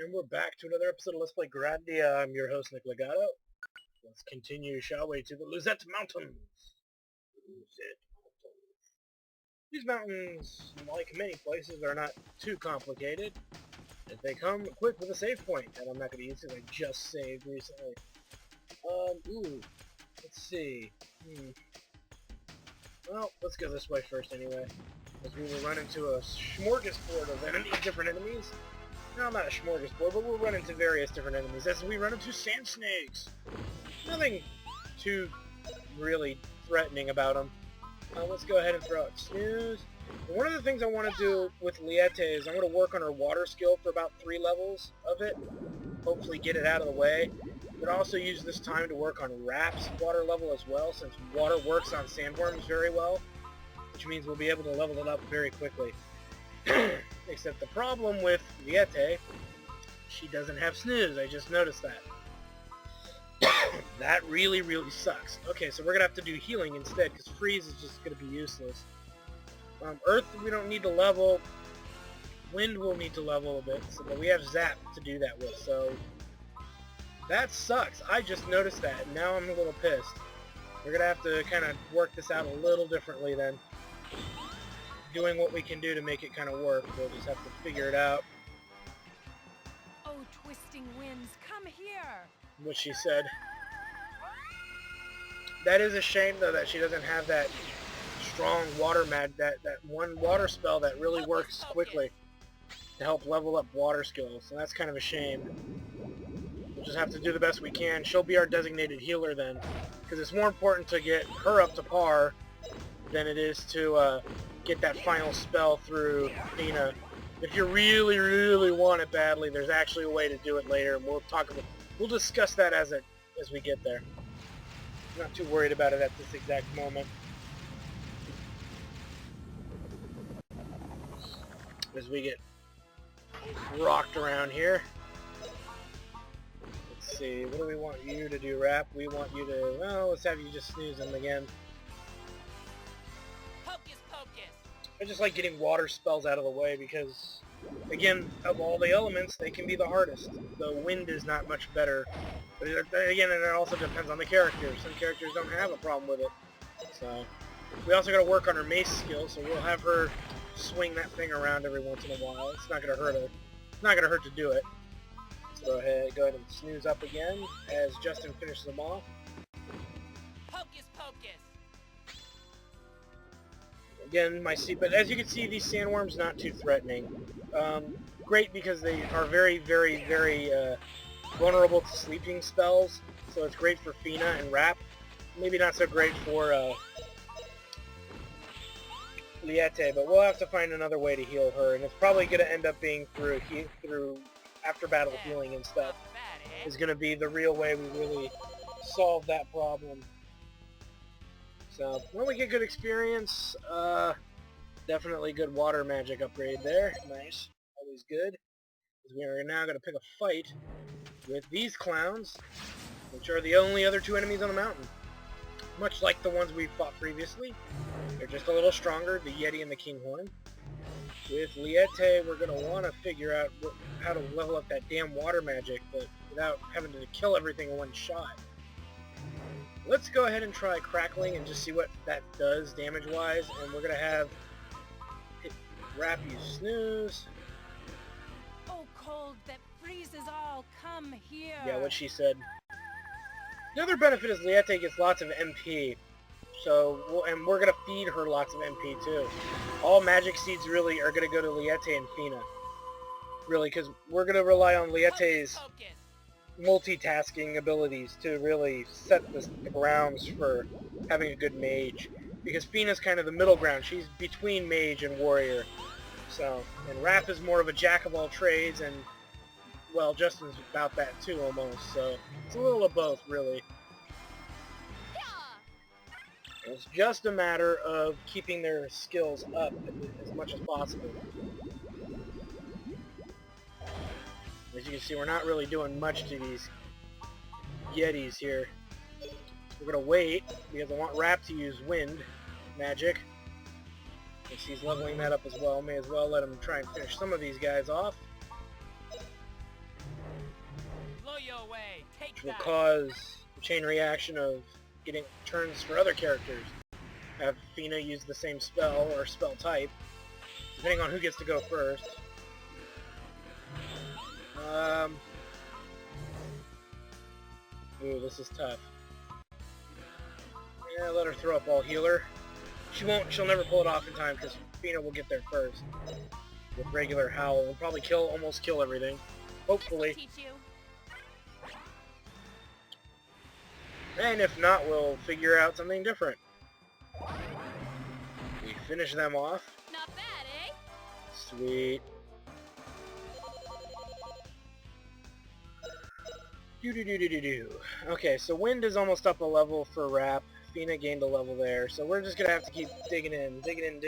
And we're back to another episode of Let's Play Grandia. I'm your host, Nick Legato. Let's continue, shall we, to the Lizette Mountains. These mountains, like many places, are not too complicated. If they come equipped with a save point, and I'm not going to use it, I just saved recently. Let's see. Well, let's go this way first anyway. As we will run into a smorgasbord of different enemies. No, not a smorgasbord, but we'll run into various different enemies as we run into sand snakes. Nothing too really threatening about them. Let's go ahead and throw out snooze. And one of the things I want to do with Liette is I'm going to work on her water skill for about 3 levels of it. Hopefully get it out of the way. But also use this time to work on Rap's water level as well, since water works on sandworms very well. Which means we'll be able to level it up very quickly. Except the problem with Liette, she doesn't have snooze. I just noticed that. That really, really sucks. Okay, so we're going to have to do healing instead, because freeze is just going to be useless. Earth, we don't need to level. Wind will need to level a bit, but we have Zap to do that with, so that sucks. I just noticed that, and now I'm a little pissed. We're going to have to kind of work this out a little differently then. Doing what we can do to make it kind of work. We'll just have to figure it out. Oh, twisting winds, come here! What she said. That is a shame, though, that she doesn't have that strong water that one water spell that really works quickly to help level up water skills. And that's kind of a shame. We'll just have to do the best we can. She'll be our designated healer then, because it's more important to get her up to par than it is to get that final spell through Athena. If you really, really want it badly, there's actually a way to do it later, and we'll discuss that as we get there. I'm not too worried about it at this exact moment. As we get rocked around here. Let's see, what do we want you to do, Rap? We want you to, well, let's have you just snooze them again. I just like getting water spells out of the way because, again, of all the elements, they can be the hardest. The wind is not much better. But again, it also depends on the characters. Some characters don't have a problem with it. So, we also got to work on her mace skill, so we'll have her swing that thing around every once in a while. It's not going to hurt her. It's not going to hurt to do it. So go ahead and snooze up again as Justin finishes them off. Hocus pocus! Again, but as you can see, these sandworms not too threatening. Great because they are very, very, very vulnerable to sleeping spells, so it's great for Fina and Rap. Maybe not so great for Liette, but we'll have to find another way to heal her, and it's probably going to end up being through after battle healing and stuff. Is going to be the real way we really solve that problem. So, when we get good experience, definitely good water magic upgrade there. Nice. Always good. We are now going to pick a fight with these clowns, which are the only other 2 enemies on the mountain. Much like the ones we fought previously. They're just a little stronger, the Yeti and the Kinghorn. With Liette, we're going to want to figure out how to level up that damn water magic, but without having to kill everything in one shot. Let's go ahead and try Crackling and just see what that does damage-wise, and we're going to have Rap use Snooze. Oh, cold that freezes all, come here! Yeah, what she said. The other benefit is Liette gets lots of MP, and we're going to feed her lots of MP too. All magic seeds really are going to go to Liette and Fina. Really, because we're going to rely on Liette's multitasking abilities to really set the grounds for having a good mage, because Fina's kind of the middle ground. She's between mage and warrior. So, and Raph is more of a jack of all trades, and well, Justin's about that too almost. So it's a little of both, really. It's just a matter of keeping their skills up as much as possible. As you can see, we're not really doing much to these Yetis here. We're going to wait, because I want Rap to use wind magic. Since he's leveling that up as well, may as well let him try and finish some of these guys off. away. Take which will that. cause the chain reaction of getting turns for other characters. Have Fina use the same spell or spell type, depending on who gets to go first. Ooh, this is tough. Yeah, let her throw up all healer. She'll never pull it off in time because Fina will get there first. With regular Howl, we'll probably almost kill everything. Hopefully. Teach you. And if not, we'll figure out something different. We finish them off. Not bad, eh? Sweet. Do. Okay, so Wind is almost up a level for Rap. Fina gained a level there, so we're just gonna have to keep digging and digging,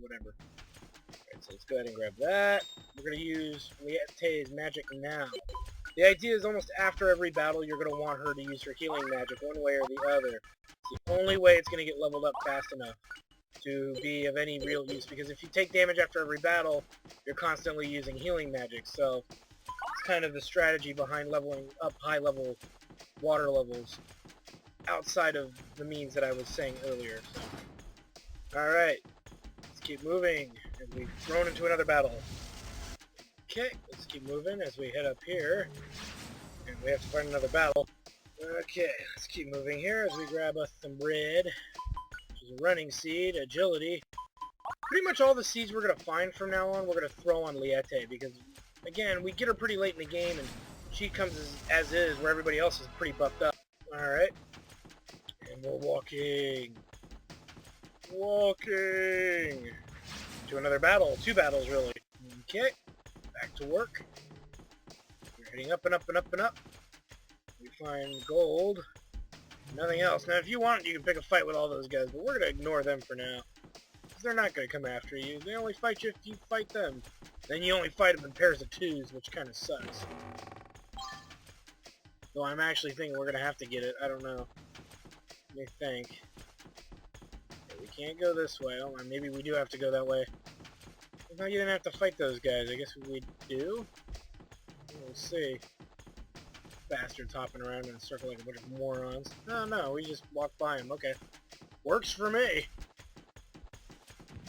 whatever. Alright, so let's go ahead and grab that. We're gonna use Liete's magic now. The idea is almost after every battle, you're gonna want her to use her healing magic one way or the other. It's the only way it's gonna get leveled up fast enough to be of any real use, because if you take damage after every battle, you're constantly using healing magic, so it's kind of the strategy behind leveling up high-level water levels outside of the means that I was saying earlier. So. Alright, let's keep moving as we've thrown into another battle. Okay, let's keep moving as we head up here, and we have to find another battle. Okay, let's keep moving here as we grab us some bread, which is a running seed, agility. Pretty much all the seeds we're going to find from now on, we're going to throw on Liete, because, again, we get her pretty late in the game, and she comes as is, where everybody else is pretty buffed up. Alright. And we're walking. To another battle. 2 battles, really. Okay. Back to work. We're heading up and up and up and up. We find gold. Nothing else. Now, if you want, you can pick a fight with all those guys, but we're going to ignore them for now. Because they're not going to come after you. They only fight you if you fight them. Then you only fight them in pairs of 2s, which kind of sucks. Though I'm actually thinking we're going to have to get it. I don't know. Let me think. Okay, we can't go this way. Oh, maybe we do have to go that way. I thought you didn't have to fight those guys. I guess we do. We'll see. Bastards hopping around in a circle like a bunch of morons. No, we just walk by them. Okay. Works for me.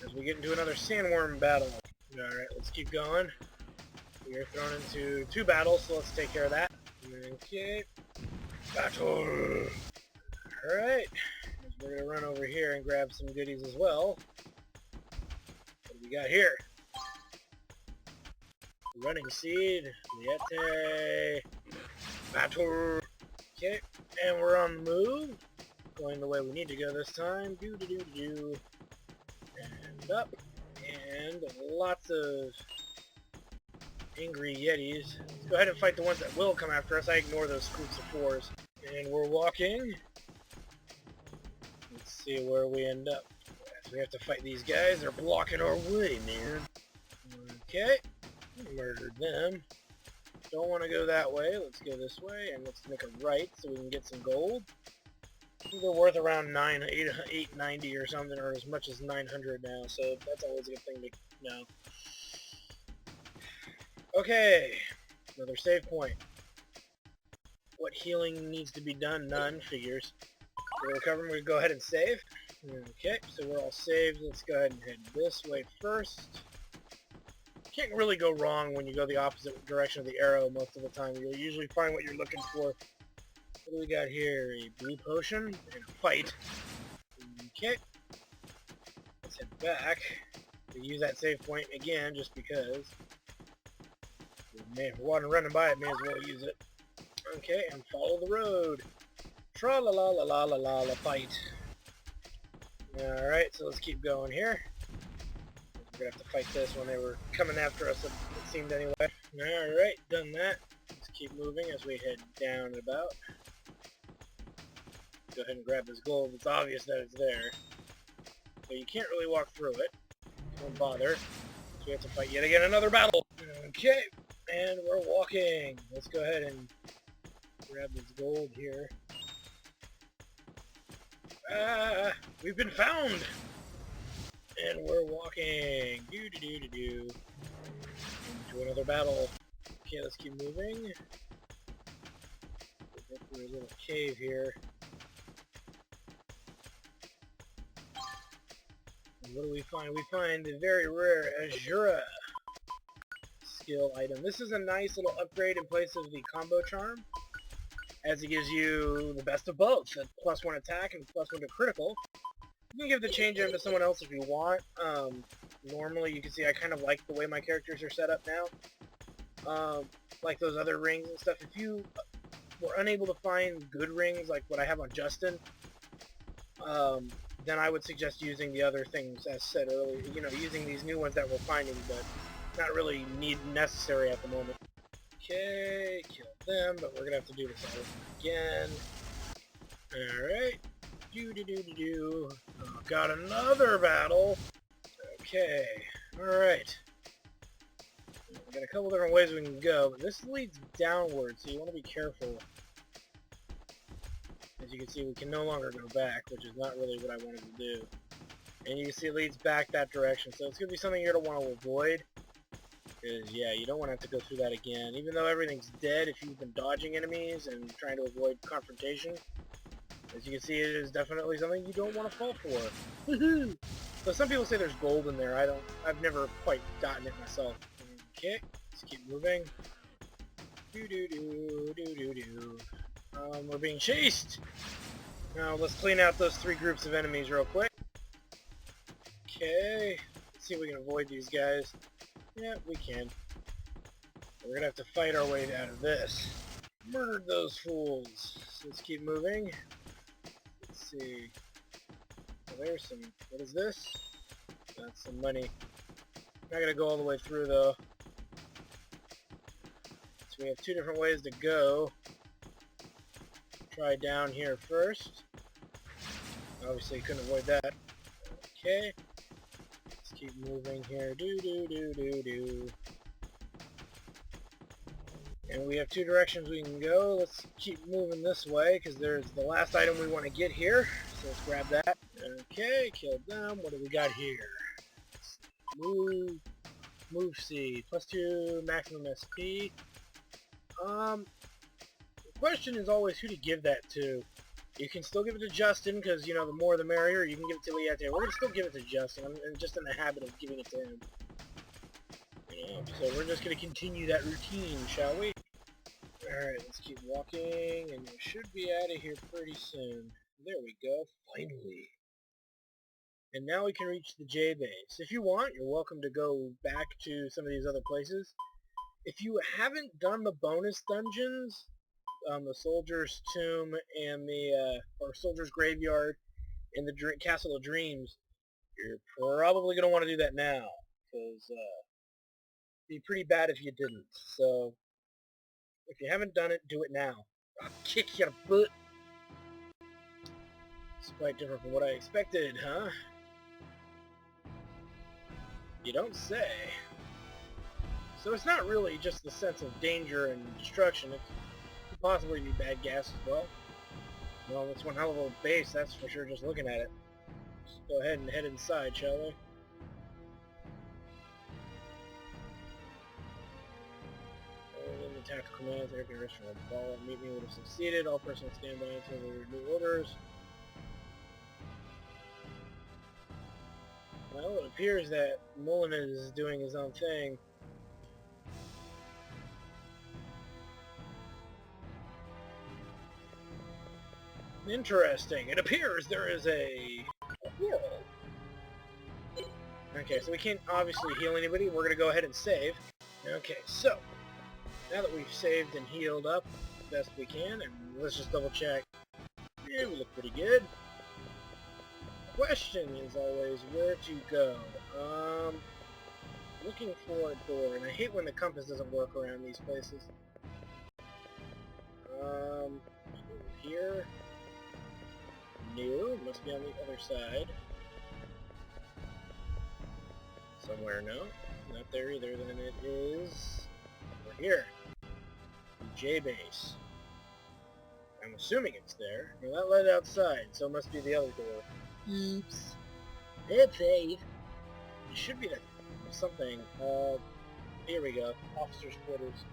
As we get into another sandworm battle. Alright, let's keep going. We are thrown into 2 battles, so let's take care of that. Okay. Battle! Alright. We're going to run over here and grab some goodies as well. What do we got here? Running seed. Liete. Battle! Okay. And we're on the move. Going the way we need to go this time. Do. And up. And lots of angry yetis. Let's go ahead and fight the ones that will come after us. I ignore those groups of 4s. And we're walking. Let's see where we end up. So we have to fight these guys. They're blocking our way, man. Okay. Murdered them. Don't want to go that way. Let's go this way. And let's make a right so we can get some gold. They're worth around 890 or something, or as much as 900 now, so that's always a good thing to know. Okay, another save point. What healing needs to be done? None. Figures. We're recovering. We're going to go ahead and save. Okay, so we're all saved. Let's go ahead and head this way first. Can't really go wrong when you go the opposite direction of the arrow most of the time. You'll usually find what you're looking for. What do we got here? A blue potion and a fight. Okay. Let's head back. We use that save point again just because. If we're running by it, may as well use it. Okay, and follow the road. Tra-la-la-la-la-la-la, fight. Alright, so let's keep going here. We're going to have to fight this when they were coming after us, it seemed anyway. Alright, done that. Let's keep moving as we head down and about. Go ahead and grab this gold. It's obvious that it's there. So you can't really walk through it. Don't bother. So we have to fight yet again another battle. Okay, and we're walking. Let's go ahead and grab this gold here. We've been found! And we're walking. Do. Into another battle. Okay, let's keep moving. Go through a little cave here. And what do we find? We find the very rare Azura skill item. This is a nice little upgrade in place of the combo charm, as it gives you the best of both, a +1 attack and +1 to critical. You can give the change item to someone else if you want. Normally, you can see I kind of like the way my characters are set up now. Like those other rings and stuff. If you were unable to find good rings like what I have on Justin, then I would suggest using the other things as said earlier. You know, using these new ones that we're finding, but not really necessary at the moment. Okay, kill them, but we're gonna have to do this all again. Alright. Do. Oh, got another battle. Okay. Alright. We've got a couple different ways we can go, but this leads downward, so you want to be careful. As you can see, we can no longer go back, which is not really what I wanted to do. And you can see it leads back that direction, so it's going to be something you're going to want to avoid. Because, yeah, you don't want to have to go through that again. Even though everything's dead, if you've been dodging enemies and trying to avoid confrontation, as you can see, it is definitely something you don't want to fall for. Woohoo! So some people say there's gold in there. I've never quite gotten it myself. Okay, let's keep moving. We're being chased! Now, let's clean out those 3 groups of enemies real quick. Okay, let's see if we can avoid these guys. Yeah, we can. We're gonna have to fight our way out of this. Murdered those fools. So let's keep moving. Let's see. Oh, there's some... What is this? That's some money. Not gonna go all the way through, though. So we have 2 different ways to go. Try down here first. Obviously, you couldn't avoid that. Okay. Let's keep moving here. Do. And we have 2 directions we can go. Let's keep moving this way, because there's the last item we want to get here. So let's grab that. Okay, killed them. What do we got here? Move C. +2 maximum SP. The question is always who to give that to. You can still give it to Justin, because, you know, the more the merrier. You can give it to Liette. We're going to still give it to Justin. I'm just in the habit of giving it to him. You know, so we're just going to continue that routine, shall we? Alright, let's keep walking, and we should be out of here pretty soon. There we go, finally. And now we can reach the J base. If you want, you're welcome to go back to some of these other places. If you haven't done the bonus dungeons, the Soldier's Tomb and the, or Soldier's Graveyard and the Castle of Dreams, you're probably going to want to do that now, because, it'd be pretty bad if you didn't. So, if you haven't done it, do it now. I'll kick your butt. It's quite different from what I expected, huh? You don't say. So it's not really just the sense of danger and destruction. It could possibly be bad gas as well. Well, that's one hell of a base, that's for sure, just looking at it. Let's go ahead and head inside, shall we? Tactical commands, air conditioner from the ball. Meet me would have succeeded. All personnel stand by until there are new orders. Well, it appears that Mullen is doing his own thing. Interesting. It appears there is a world. Okay, so we can't obviously heal anybody. We're going to go ahead and save. Okay, so now that we've saved and healed up the best we can, and let's just double check. Yeah, we look pretty good. Question is always where to go. Looking for a door, and I hate when the compass doesn't work around these places. Here? No, must be on the other side. Somewhere, no. Not there either, then it is over here. J base. I'm assuming it's there. No, that led outside, so it must be the other door. Oops. It's safe. It should be something. Here we go. Officer's quarters.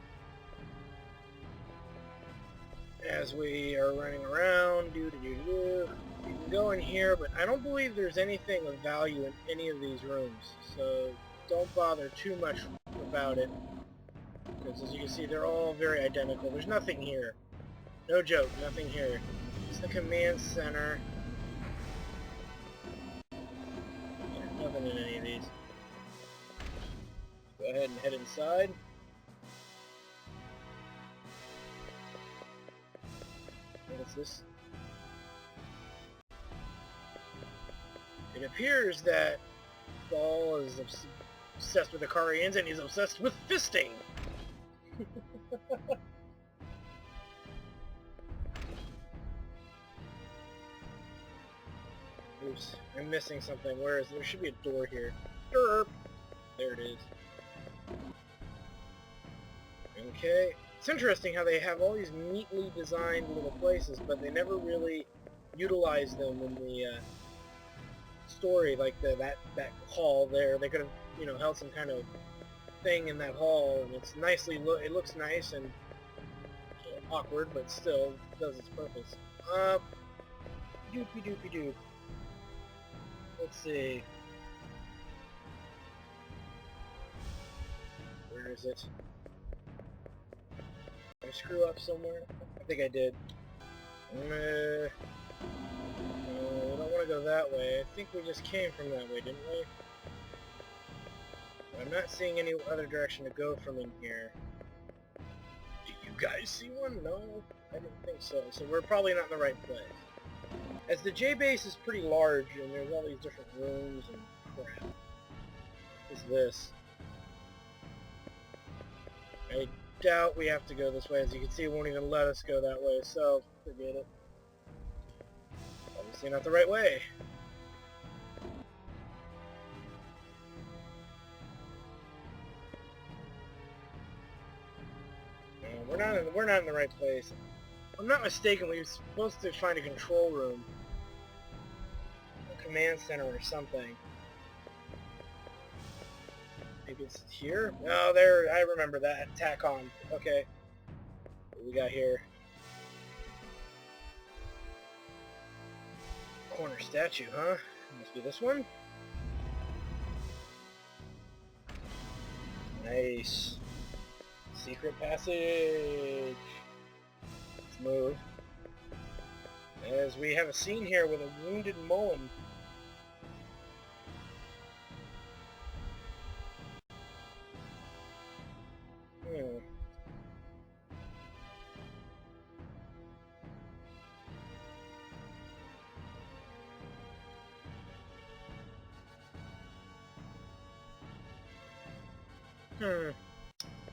as we are running around. You can go in here, but I don't believe there's anything of value in any of these rooms, so don't bother too much about it, because as you can see, they're all very identical. There's nothing here. No joke, nothing here. It's the command center. Yeah, nothing in any of these. Go ahead and head inside. What's this? It appears that Ball is obsessed with the Akarians and he's obsessed with fisting. Oops, I'm missing something. Where is it? There should be a door here. Derp! There it is. Okay. It's interesting how they have all these neatly designed little places, but they never really utilize them in the story, like that hall there. They could have, you know, held some kind of thing in that hall, and it's nicely it looks nice and awkward, but still does its purpose. Doopy doopy doop. Let's see. Where is it? Did I screw up somewhere? I think I did. No, we don't want to go that way. I think we just came from that way, didn't we? I'm not seeing any other direction to go from in here. Do you guys see one? No, I didn't think so. So we're probably not in the right place. As the J base is pretty large and there's all these different rooms and crap. What is this? I doubt we have to go this way. As you can see, it won't even let us go that way, so forget it. Obviously not the right way. No, we're not in the right place. If I'm not mistaken, we were supposed to find a control room. A command center or something. Maybe it's here? No, there, I remember that. Tack on. Okay. What we got here? Corner statue, huh? Must be this one? Nice. Secret passage. Let's move. As we have a scene here with a wounded Mullen.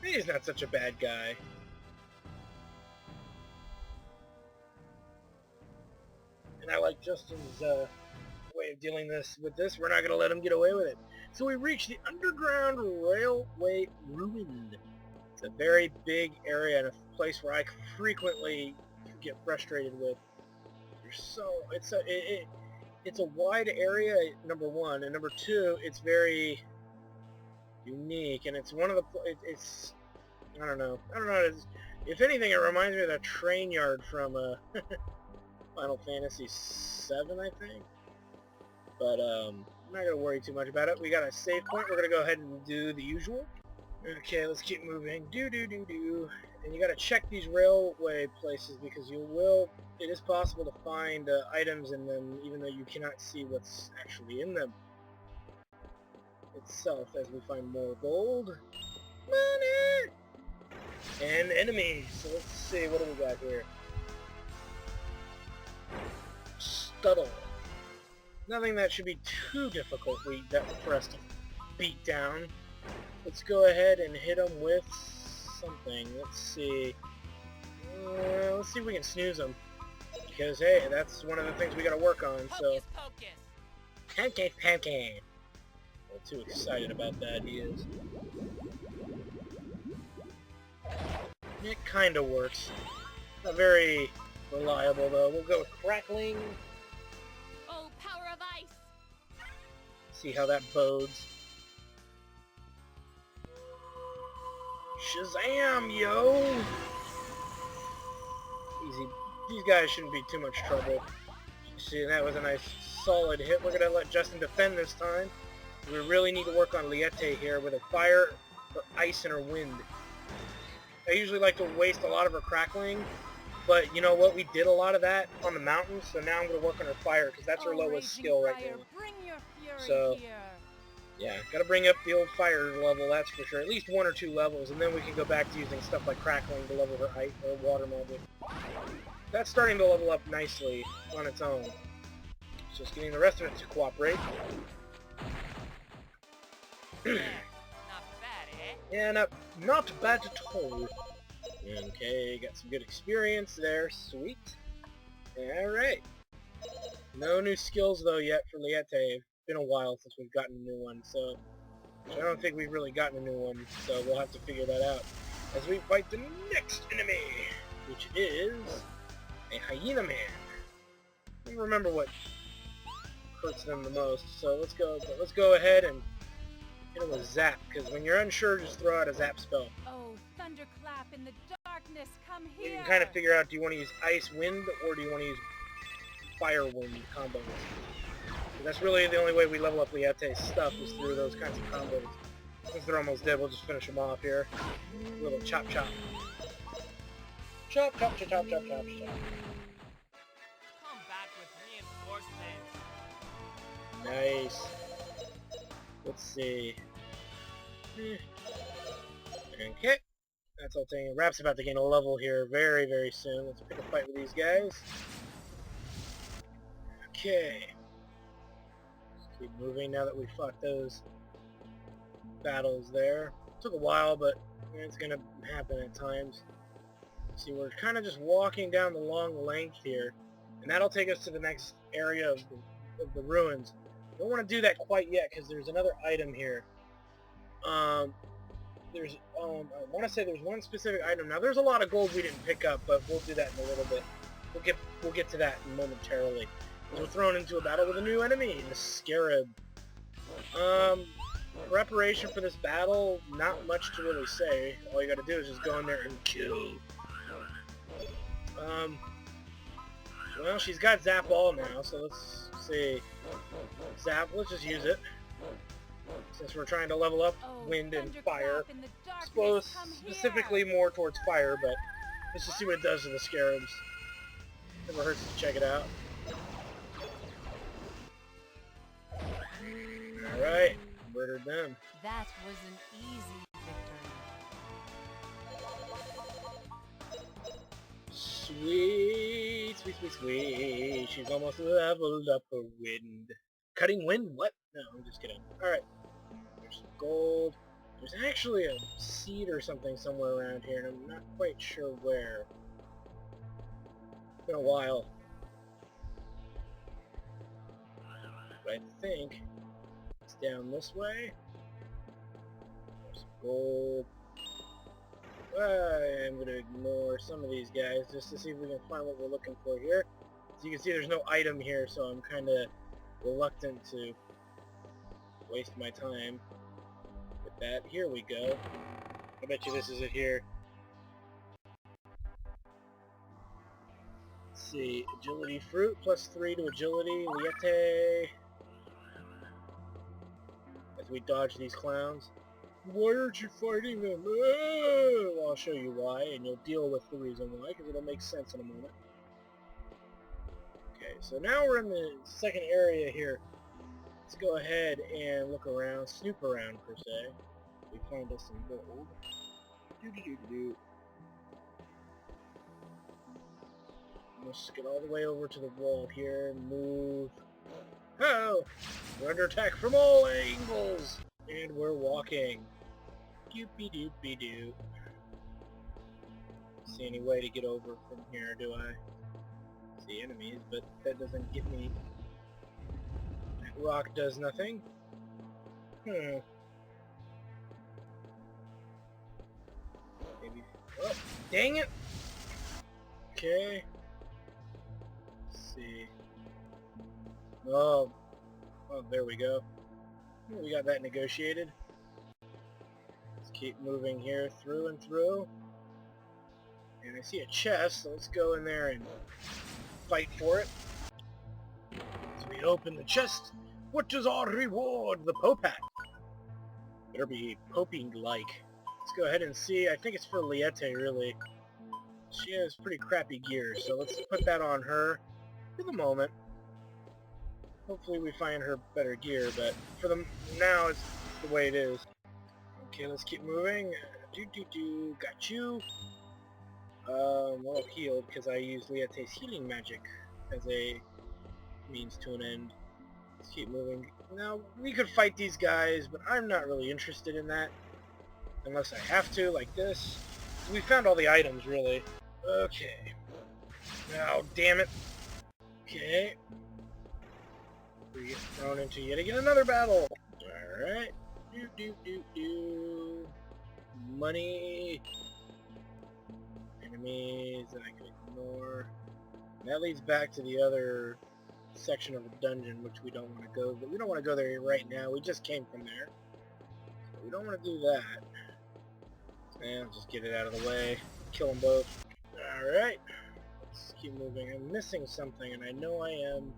Maybe he's not such a bad guy. And I like Justin's way of dealing with this. We're not going to let him get away with it. So we reach the Underground Railway Ruin. It's a very big area and a place where I frequently get frustrated with. It's a wide area, number one, and number two, it's very unique, and it's one of the I don't know. If anything, it reminds me of that train yard from Final Fantasy VII, I think. But I'm not gonna worry too much about it. We got a save point. We're gonna go ahead and do the usual. Okay, let's keep moving. And you gotta check these railway places because it is possible to find items in them even though you cannot see what's actually in them itself, as we find more gold, money, and enemies. So let's see, what do we got here? Stuttle. Nothing that should be too difficult for us to beat down. Let's go ahead and hit them with something. Let's see if we can snooze them. Because, hey, that's one of the things we gotta work on, so... Pancake. I'm too excited about that, he is. It kinda works. Not very reliable, though. We'll go with crackling. Oh, power of ice! See how that bodes. Shazam, yo! Easy. These guys shouldn't be too much trouble. See, that was a nice solid hit. We're going to let Justin defend this time. We really need to work on Liette here with a fire, or ice, and her wind. I usually like to waste a lot of her crackling, but you know what? We did a lot of that on the mountains, so now I'm going to work on her fire, because that's her lowest skill right now. Bring your fury So, here. yeah, got to bring up the old fire level, that's for sure. At least 1 or 2 levels, and then we can go back to using stuff like crackling to level her ice or water magic. That's starting to level up nicely on its own. It's just getting the rest of it to cooperate. Not bad, eh? Yeah, not bad at all. Okay, got some good experience there. Sweet. Alright. No new skills, though, yet for Liette. It's been a while since we've gotten a new one, so... I don't think we've really gotten a new one, so we'll have to figure that out as we fight the next enemy, which is a hyena man. I don't remember what hurts them the most, so let's go ahead and hit him with zap, because when you're unsure, just throw out a zap spell. Oh, thunderclap in the darkness, come You here. can kind of figure out, do you want to use ice wind, or do you want to use fire wind combos? That's really the only way we level up Liette's stuff, is through those kinds of combos. Since they're almost dead, we'll just finish them off here. A little chop chop. Chop chop chop chop chop chop chop. Come back with reinforcements. Nice. Let's see. Okay. That's all thing. Rap's about to gain a level here very, very soon. Let's pick a fight with these guys. Okay. Let's keep moving now that we fought those battles there. Took a while, but it's going to happen at times. See, we're kind of just walking down the long length here, and that'll take us to the next area of the ruins. Don't want to do that quite yet, because there's another item here. I want to say there's one specific item. Now, there's a lot of gold we didn't pick up, but we'll do that in a little bit. We'll get to that momentarily. We're thrown into a battle with a new enemy, the Scarab. Preparation for this battle, not much to really say. All you gotta do is just go in there and kill. Well, she's got Zap All now, so let's see. Zap, let's just use it. Since we're trying to level up wind and fire. Suppose specifically more towards fire, but let's just see what it does to the Scarabs. Never hurts to check it out. Alright, murdered them. That was an easy victory. Sweet, sweet, sweet, sweet. She's almost leveled up her wind. Cutting wind? What? No, I'm just kidding. Alright. There's some gold. There's actually a seed or something somewhere around here, and I'm not quite sure where. It's been a while. But I think it's down this way. There's some gold. I'm going to ignore some of these guys just to see if we can find what we're looking for here. As you can see, there's no item here, so I'm kind of reluctant to waste my time with that. Here we go. I bet you this is it here. Let's see. Agility fruit, +3 to agility. Liette. As we dodge these clowns. Why aren't you fighting them? Oh, I'll show you why, and you'll deal with the reason why, because it'll make sense in a moment. Okay, so now we're in the second area here. Let's go ahead and look around, snoop around, per se. We find us some gold. Let's get all the way over to the wall here and move. Oh! We're under attack from all angles! And we're walking. Doopy-doopy-doo. See any way to get over from here, do I? See enemies, but that doesn't get me. That rock does nothing. Maybe. Oh, dang it! Okay. Let's see. Oh, there we go. We got that negotiated. Let's keep moving here through and through. And I see a chest, so let's go in there and fight for it. So we open the chest. What is our reward? The Popat. Better be poping-like. Let's go ahead and see. I think it's for Liette, really. She has pretty crappy gear, so let's put that on her for the moment. Hopefully we find her better gear, but for the now it's the way it is. Okay, let's keep moving. Got you. Well, healed because I use Liette's healing magic as a means to an end. Let's keep moving. Now, we could fight these guys, but I'm not really interested in that. Unless I have to, like this. We found all the items, really. Okay. Now, damn it. Okay. We get thrown into yet again another battle. Alright. Money. Enemies that I can ignore. And that leads back to the other section of the dungeon, which we don't want to go. But we don't want to go there right now. We just came from there. So we don't want to do that. And just get it out of the way. Kill them both. Alright. Let's keep moving. I'm missing something, and I know I am.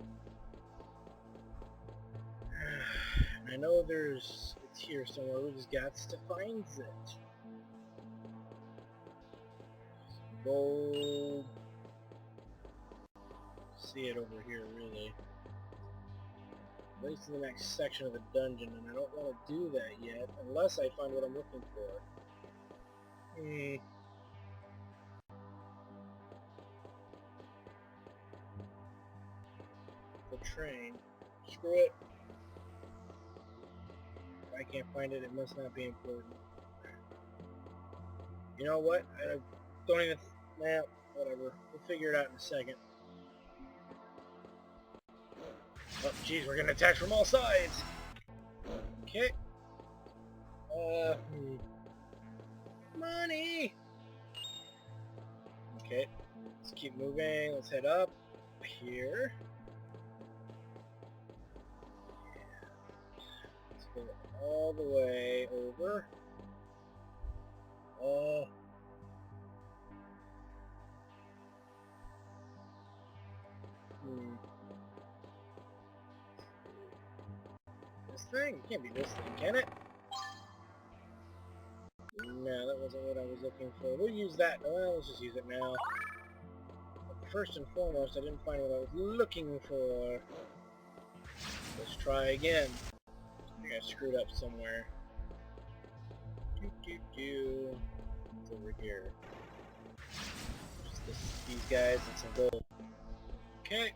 I know it's here somewhere. We just got to find it. Gold. See it over here, really. At least in the next section of the dungeon, and I don't want to do that yet, unless I find what I'm looking for. The train. Screw it. If I can't find it, it must not be important. You know what? I don't even... Nah, whatever. We'll figure it out in a second. Oh, jeez, we're getting attacked from all sides! Okay. Money! Okay. Let's keep moving. Let's head up. Here. Let's go all the way over. This thing? It can't be this thing, can it? No, that wasn't what I was looking for. We'll use that. Well, let's just use it now. But first and foremost, I didn't find what I was looking for. Let's try again. I think I screwed up somewhere. It's over here. Just these guys and some gold. Okay.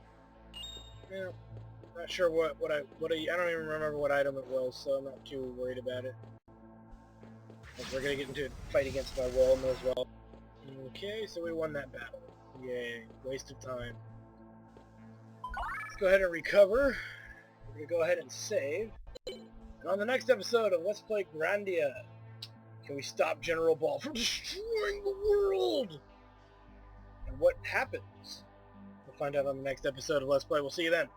Yeah. Not sure what I don't even remember what item it was, so I'm not too worried about it. We're gonna get into a fight against my wall as well. Okay, so we won that battle. Yay, waste of time. Let's go ahead and recover. We're gonna go ahead and save. And on the next episode of Let's Play Grandia, can we stop General Ball from destroying the world? And what happens? We'll find out on the next episode of Let's Play. We'll see you then.